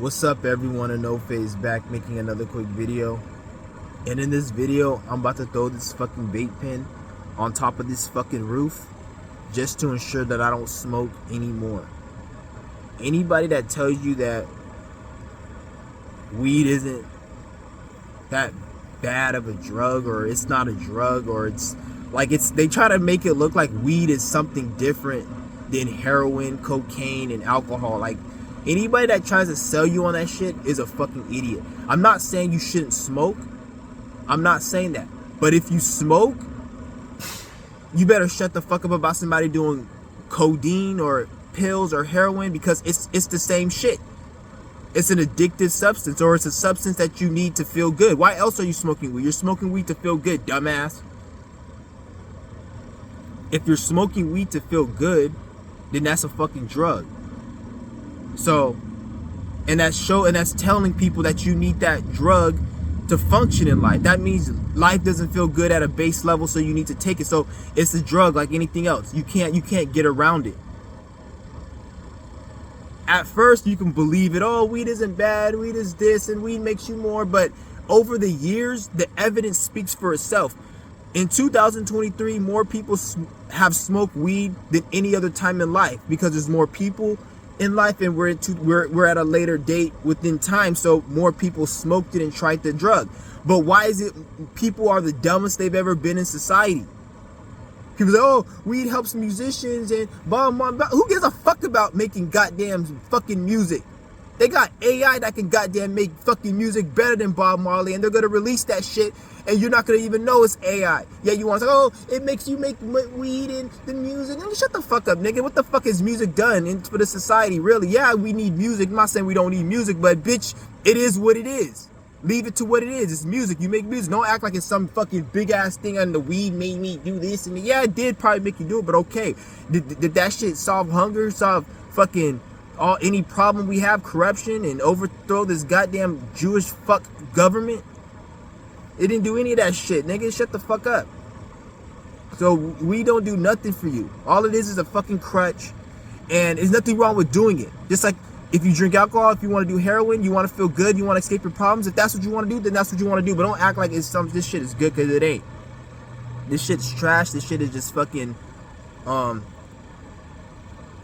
What's up everyone, Inofe is back making another quick video. And in this video, I'm about to throw this fucking vape pen on top of this fucking roof just to ensure that I don't smoke anymore. Anybody that tells you that weed isn't that bad of a drug, or it's not a drug, or it's like they try to make it look like weed is something different than heroin, cocaine, and alcohol. Like, anybody that tries to sell you on that shit is a fucking idiot. I'm not saying you shouldn't smoke. I'm not saying that. But if you smoke, you better shut the fuck up about somebody doing codeine or pills or heroin, because it's the same shit. It's an addictive substance, or it's a substance that you need to feel good. Why else are you smoking weed? You're smoking weed to feel good, dumbass. If you're smoking weed to feel good, then that's a fucking drug. So, and that's telling people that you need that drug to function in life. That means life doesn't feel good at a base level, so you need to take it. So it's a drug like anything else. You can't get around it. At first you can believe it, oh, weed isn't bad, weed is this, and weed makes you more, but over the years the evidence speaks for itself. In 2023, more people have smoked weed than any other time in life, because there's more people in life, and we're at a later date within time, so more people smoked it and tried the drug. But why is it people are the dumbest they've ever been in society? People say, oh, weed helps musicians and blah, blah, blah. Who gives a fuck about making goddamn fucking music? They got AI that can goddamn make fucking music better than Bob Marley, and they're gonna release that shit, and you're not gonna even know it's AI. Yeah, you want to say, oh, it makes you make weed and the music. And shut the fuck up, nigga. What the fuck is music done for the society, really? Yeah, we need music. I'm not saying we don't need music, but bitch, it is what it is. Leave it to what it is. It's music. You make music. Don't act like it's some fucking big ass thing and the weed made me do this. And yeah, it did probably make you do it, but okay. Did that shit solve hunger, solve fucking any problem we have, corruption, and overthrow this goddamn Jewish fuck government? It didn't do any of that shit, nigga. Shut the fuck up. So we don't do nothing for you. All it is a fucking crutch, and there's nothing wrong with doing it. Just like if you drink alcohol, if you want to do heroin, you want to feel good, you want to escape your problems, if that's what you want to do, then that's what you want to do. But don't act like this shit is good, because it ain't. This shit's trash. This shit is just fucking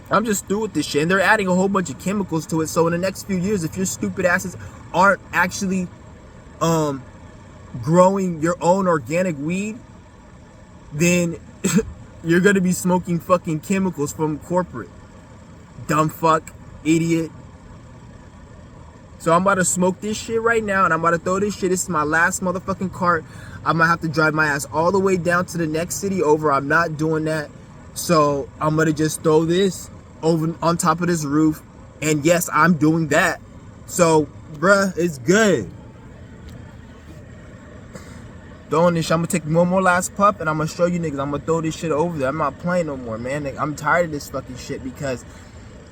I'm just through with this shit, and they're adding a whole bunch of chemicals to it. So in the next few years, if your stupid asses aren't actually growing your own organic weed, then you're gonna be smoking fucking chemicals from corporate. Dumb fuck, idiot. So I'm about to smoke this shit right now, and I'm about to throw this shit. This is my last motherfucking cart. I'm gonna have to drive my ass all the way down to the next city over. I'm not doing that. So I'm gonna just throw this over on top of this roof, and yes, I'm doing that. So bruh, it's good. Throwing this shit. I'm gonna take one more last puff, and I'm gonna show you niggas. I'm gonna throw this shit over there. I'm not playing no more, man. I'm tired of this fucking shit, because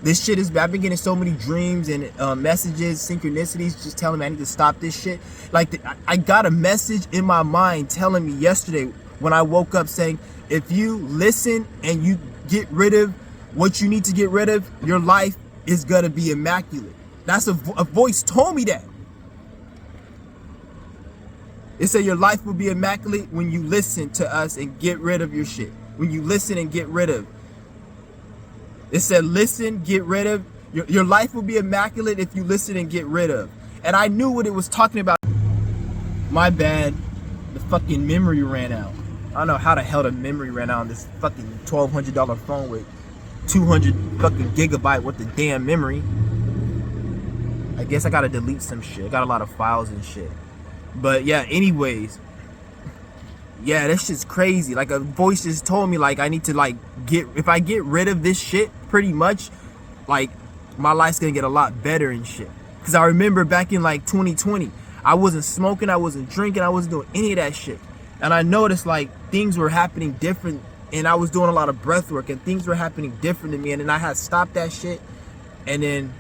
this shit is bad. I've been getting so many dreams and messages, synchronicities, just telling me I need to stop this shit. Like, I got a message in my mind telling me yesterday when I woke up saying, if you listen and you get rid of what you need to get rid of, your life is gonna be immaculate. That's a voice told me that. It said your life will be immaculate when you listen to us and get rid of your shit. When you listen and get rid of. It said listen, get rid of. Your life will be immaculate if you listen and get rid of. And I knew what it was talking about. My bad. The fucking memory ran out. I don't know how the hell the memory ran out on this fucking $1,200 phone with 200 fucking gigabyte worth of damn memory. I guess I gotta delete some shit. I got a lot of files and shit. But yeah, anyways. Yeah, that shit's crazy. Like, a voice just told me, like, I need to, like, if I get rid of this shit, pretty much, like, my life's gonna get a lot better and shit. Because I remember back in, like, 2020, I wasn't smoking, I wasn't drinking, I wasn't doing any of that shit. And I noticed, like, things were happening different, and I was doing a lot of breath work, and things were happening different to me, and then I had stopped that shit, and then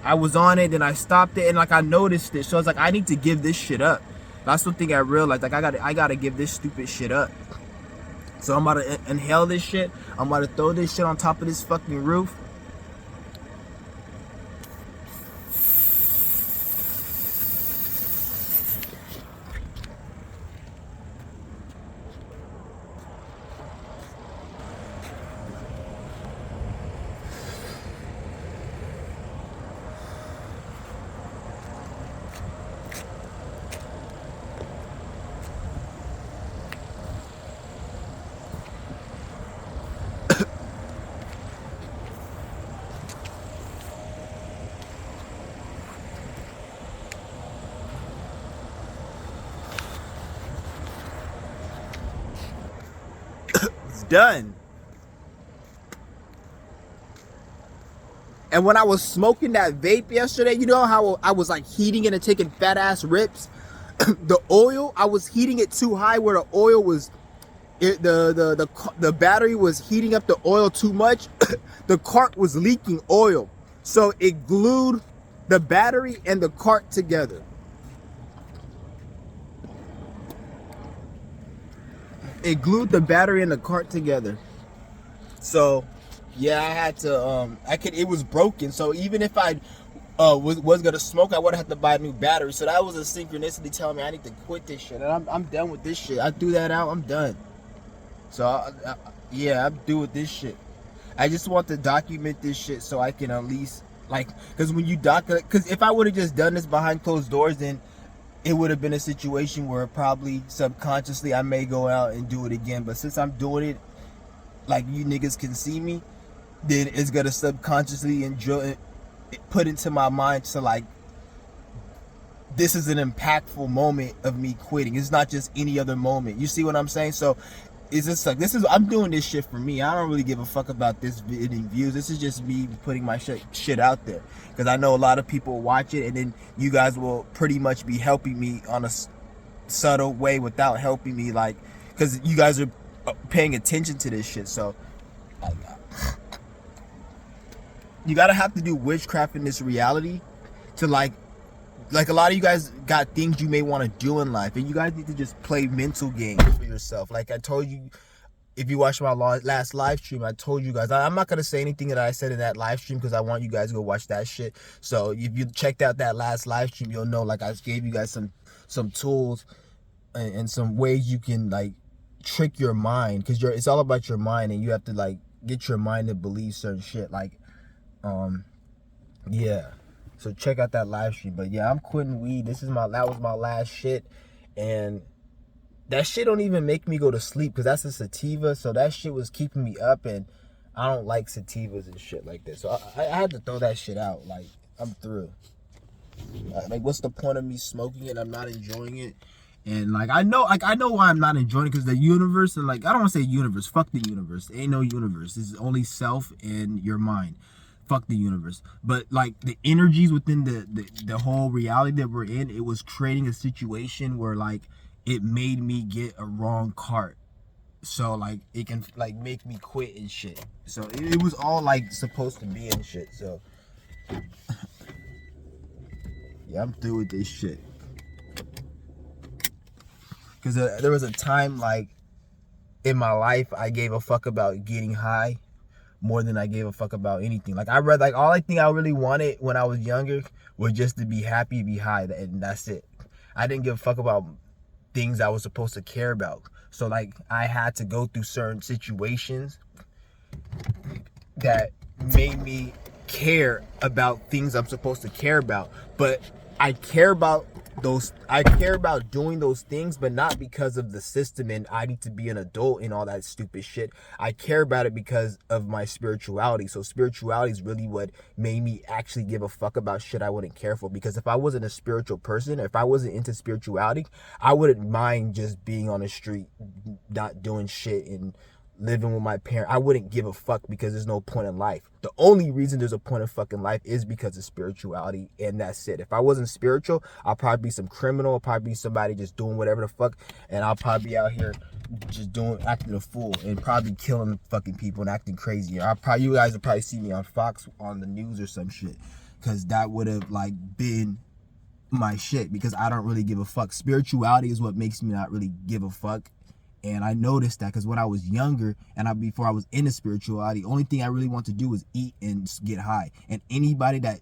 I was on it, and I stopped it, and, like, I noticed it. So I was like, I need to give this shit up. That's one thing I realized. Like, I gotta give this stupid shit up. So I'm about to inhale this shit. I'm about to throw this shit on top of this fucking roof. done. And when I was smoking that vape yesterday, you know how I was like heating it and taking fat ass rips? The oil, I was heating it too high where the oil was, the battery was heating up the oil too much. The cart was leaking oil. So it glued the battery and the cart together. It glued the battery and the cart together. So yeah, I had to it was broken. So even if I was gonna smoke, I would have to buy a new battery. So that was a synchronicity telling me I need to quit this shit. And I'm done with this shit. I threw that out, I'm done. So yeah, I'm due with this shit. I just want to document this shit so I can at least, like, because when you document, because if I would have just done this behind closed doors, then it would have been a situation where probably subconsciously I may go out and do it again. But since I'm doing it like you niggas can see me, then it's gonna subconsciously put into my mind to like, this is an impactful moment of me quitting. It's not just any other moment. You see what I'm saying? So it's just like, I'm doing this shit for me. I don't really give a fuck about this getting views. This is just me putting my shit out there, because I know a lot of people watch it, and then you guys will pretty much be helping me on a subtle way without helping me, like, because you guys are paying attention to this shit. So you gotta have to do witchcraft in this reality to like a lot of you guys got things you may want to do in life, and you guys need to just play mental games for yourself. Like I told you, if you watched my last live stream, I told you guys, I'm not going to say anything that I said in that live stream because I want you guys to go watch that shit. So if you checked out that last live stream, you'll know, like, I gave you guys some tools and some ways you can like trick your mind, because it's all about your mind, and you have to like get your mind to believe certain shit. Like, yeah. So check out that live stream. But yeah, I'm quitting weed. That was my last shit. And that shit don't even make me go to sleep, because that's a sativa. So that shit was keeping me up, and I don't like sativas and shit like that. So I had to throw that shit out. Like, I'm through. Like, what's the point of me smoking it? I'm not enjoying it. And like, I know why I'm not enjoying it, because the universe, and like, I don't want to say universe. Fuck the universe. There ain't no universe. This is only self and your mind. Fuck the universe. But like, the energies within the whole reality that we're in, it was creating a situation where like it made me get a wrong cart. So like, it can like make me quit and shit. So it was all like supposed to be and shit. So yeah, I'm through with this shit. Because there was a time like in my life I gave a fuck about getting high more than I gave a fuck about anything. Like, I really wanted when I was younger was just to be happy, be high, and that's it. I didn't give a fuck about things I was supposed to care about. So like, I had to go through certain situations that made me care about things I'm supposed to care about. But I care about doing those things, but not because of the system and I need to be an adult and all that stupid shit. I care about it because of my spirituality. So spirituality is really what made me actually give a fuck about shit I wouldn't care for. Because if I wasn't a spiritual person, if I wasn't into spirituality, I wouldn't mind just being on the street, not doing shit, and living with my parents. I wouldn't give a fuck, because there's no point in life. The only reason there's a point in fucking life is because of spirituality, and that's it. If I wasn't spiritual, I'll probably be some criminal. I'll probably be somebody just doing whatever the fuck, and I'll probably be out here just acting a fool and probably killing fucking people and acting crazy. Or you guys would probably see me on Fox on the news or some shit, because that would have like been my shit, because I don't really give a fuck. Spirituality is what makes me not really give a fuck. And I noticed that because when I was younger and before I was into spirituality, the only thing I really wanted to do was eat and get high. And anybody that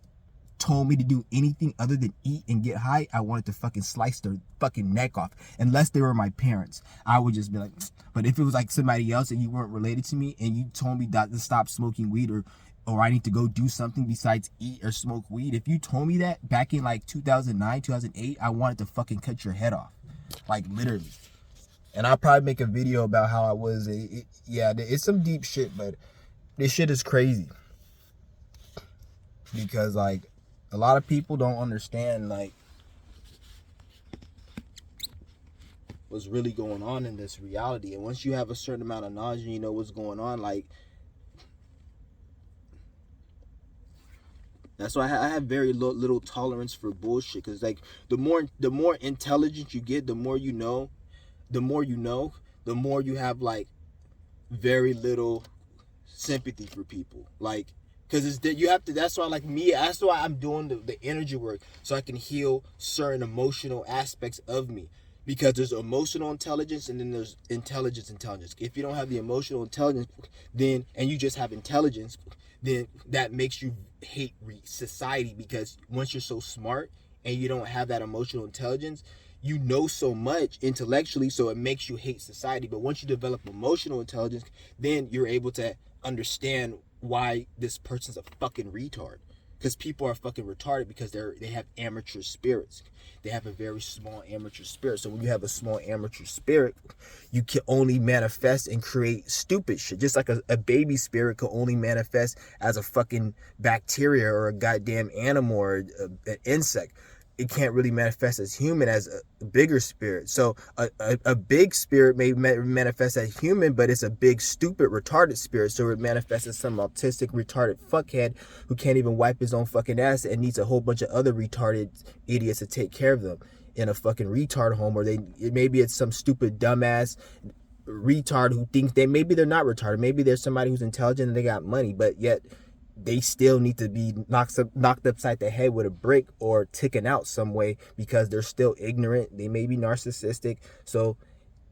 told me to do anything other than eat and get high, I wanted to fucking slice their fucking neck off. Unless they were my parents, I would just be like, but if it was like somebody else and you weren't related to me and you told me that to stop smoking weed, or I need to go do something besides eat or smoke weed, if you told me that back in like 2009, 2008, I wanted to fucking cut your head off. Like, literally. And I'll probably make a video about how I was. Yeah, it's some deep shit, but this shit is crazy. Because, like, a lot of people don't understand, like, what's really going on in this reality. And once you have a certain amount of knowledge and you know what's going on, like, that's why I have very little tolerance for bullshit. Cause like the more intelligent you get, the more you know, the more you have like very little sympathy for people. Like, cause it's that you have to. That's why like me. That's why I'm doing the energy work, so I can heal certain emotional aspects of me. Because there's emotional intelligence and then there's intelligence. If you don't have the emotional intelligence, then and you just have intelligence, then that makes you hate society. Because once you're so smart and you don't have that emotional intelligence, you know so much intellectually, so it makes you hate society. But once you develop emotional intelligence, then you're able to understand why this person's a fucking retard. Because people are fucking retarded because they have amateur spirits. They have a very small amateur spirit. So when you have a small amateur spirit, you can only manifest and create stupid shit. Just like a baby spirit can only manifest as a fucking bacteria or a goddamn animal or an insect. It can't really manifest as human as a bigger spirit. So a big spirit may manifest as human, but it's a big, stupid, retarded spirit. So it manifests as some autistic, retarded fuckhead who can't even wipe his own fucking ass and needs a whole bunch of other retarded idiots to take care of them in a fucking retard home. Or maybe it's some stupid, dumbass retard who thinks maybe they're not retarded. Maybe there's somebody who's intelligent and they got money, but yet they still need to be knocked upside the head with a brick or taken out some way because they're still ignorant. They may be narcissistic, so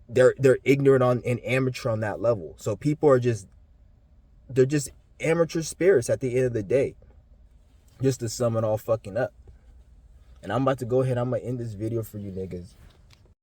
they're ignorant and amateur on that level. So people are just amateur spirits at the end of the day. Just to sum it all fucking up. And I'm about to go ahead. I'm gonna end this video for you niggas.